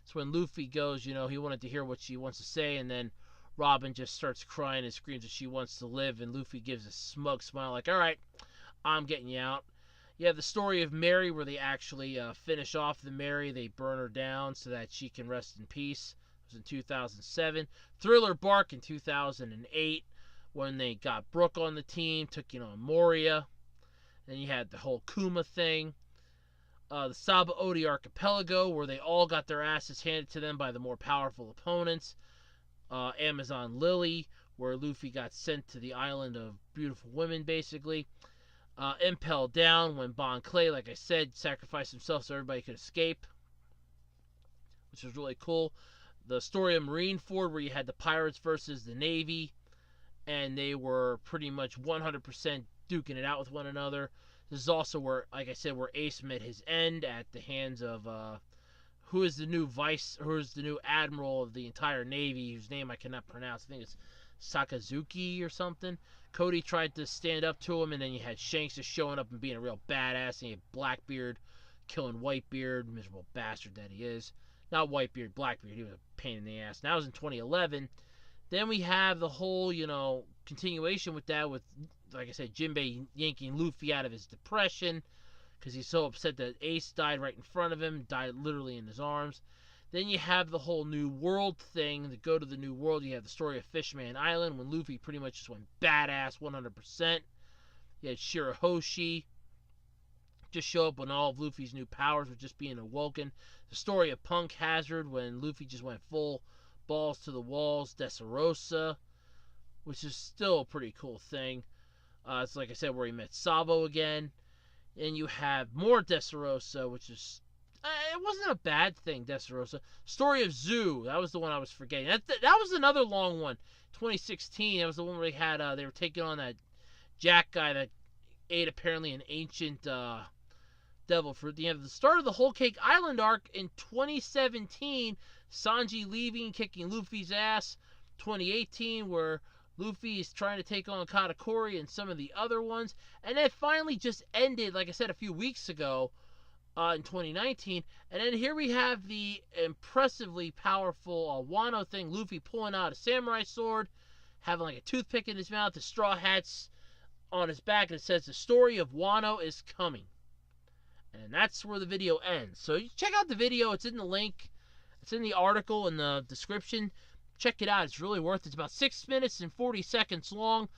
It's when Luffy goes, he wanted to hear what she wants to say, and then Robin just starts crying and screams that she wants to live, and Luffy gives a smug smile like, all right, I'm getting you out. You have the story of Mary where they actually finish off the Mary. They burn her down so that she can rest in peace. It was in 2007. Thriller Bark in 2008. When they got Brook on the team, took Moria. Then you had the whole Kuma thing. The Sabaody Archipelago, where they all got their asses handed to them by the more powerful opponents. Amazon Lily, where Luffy got sent to the island of beautiful women, basically. Impel Down, when Bon Clay, like I said, sacrificed himself so everybody could escape, which was really cool. The story of Marineford, where you had the pirates versus the Navy, and they were pretty much 100% duking it out with one another. This is also where, like I said, where Ace met his end at the hands of who is the new admiral of the entire Navy, whose name I cannot pronounce. I think it's Sakazuki or something. Cody tried to stand up to him, and then you had Shanks just showing up and being a real badass, and you had Blackbeard killing Whitebeard, miserable bastard that he is. Not Whitebeard, Blackbeard, he was a pain in the ass. And that was in 2011. Then we have the whole, continuation with that with, like I said, Jinbei yanking Luffy out of his depression because he's so upset that Ace died right in front of him, died literally in his arms. Then you have the whole New World thing. To go to the New World, you have the story of Fishman Island when Luffy pretty much just went badass 100%. You had Shirahoshi just show up when all of Luffy's new powers were just being awoken. The story of Punk Hazard when Luffy just went full balls to the walls. Dressrosa, which is still a pretty cool thing. It's like I said, where he met Sabo again. And you have more Dressrosa, which is it wasn't a bad thing, Dressrosa. Story of Zoo, that was the one I was forgetting. That was another long one. 2016, that was the one where they were taking on that Jack guy that ate apparently an ancient devil fruit. The end of the start of the Whole Cake Island arc in 2017, Sanji leaving, kicking Luffy's ass. 2018, where Luffy is trying to take on Katakuri and some of the other ones. And that finally just ended, like I said, a few weeks ago in 2019. And then here we have the impressively powerful Wano thing. Luffy pulling out a samurai sword, having like a toothpick in his mouth, the straw hats on his back, and it says, "The story of Wano is coming." And that's where the video ends. So you check out the video. It's in the link. It's in the article in the description. Check it out. It's really worth it. It's about 6 minutes and 40 seconds long.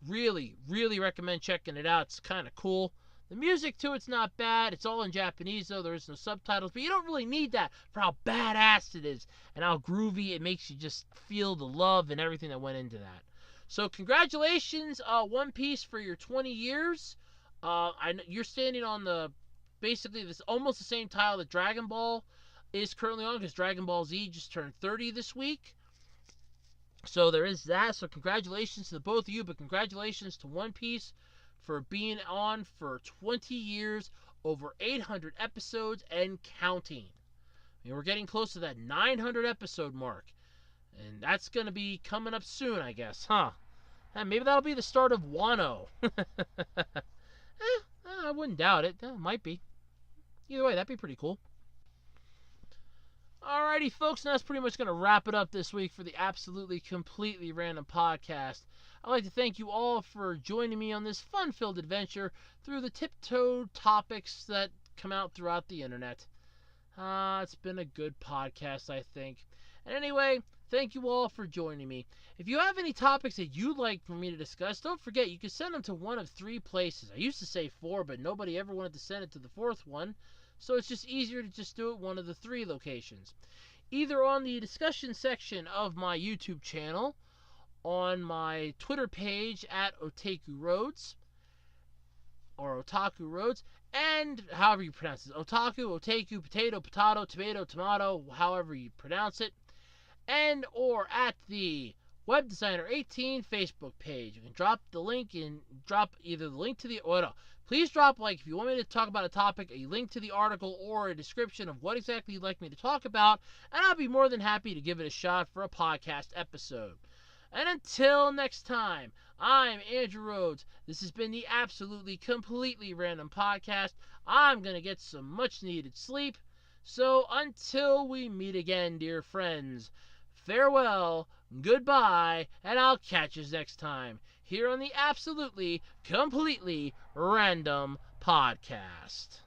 Really, really recommend checking it out. It's kind of cool. The music, too, it's not bad. It's all in Japanese, though. There is no subtitles. But you don't really need that for how badass it is and how groovy it makes you just feel the love and everything that went into that. So congratulations, One Piece, for your 20 years. I know you're standing on the basically this almost the same tile that Dragon Ball is currently on, because Dragon Ball Z just turned 30 this week. So there is that. So congratulations to the both of you, but congratulations to One Piece for being on for 20 years, over 800 episodes and counting. I mean, we're getting close to that 900 episode mark. And that's going to be coming up soon, I guess, huh? And maybe that'll be the start of Wano. I wouldn't doubt it. It might be. Either way, that'd be pretty cool. Alrighty, folks, and that's pretty much going to wrap it up this week for the Absolutely Completely Random Podcast. I'd like to thank you all for joining me on this fun-filled adventure through the tiptoed topics that come out throughout the internet. It's been a good podcast, I think. And anyway, thank you all for joining me. If you have any topics that you'd like for me to discuss, don't forget you can send them to one of 3 places. I used to say 4, but nobody ever wanted to send it to the 4th one. So it's just easier to just do it one of the 3 locations. Either on the discussion section of my YouTube channel, on my Twitter page at Otaku Roads, or Otaku Roads, and however you pronounce it. Otaku, Otaku, potato, potato, tomato, tomato, however you pronounce it. And or at the Web Designer 18 Facebook page. You can drop the link and drop either the link to the, or no, please drop, like, if you want me to talk about a topic, a link to the article or a description of what exactly you'd like me to talk about, and I'll be more than happy to give it a shot for a podcast episode. And until next time, I'm Andrew Rhodes. This has been the Absolutely Completely Random Podcast. I'm going to get some much needed sleep. So until we meet again, dear friends, farewell, goodbye, and I'll catch you next time here on the Absolutely Completely Random Podcast.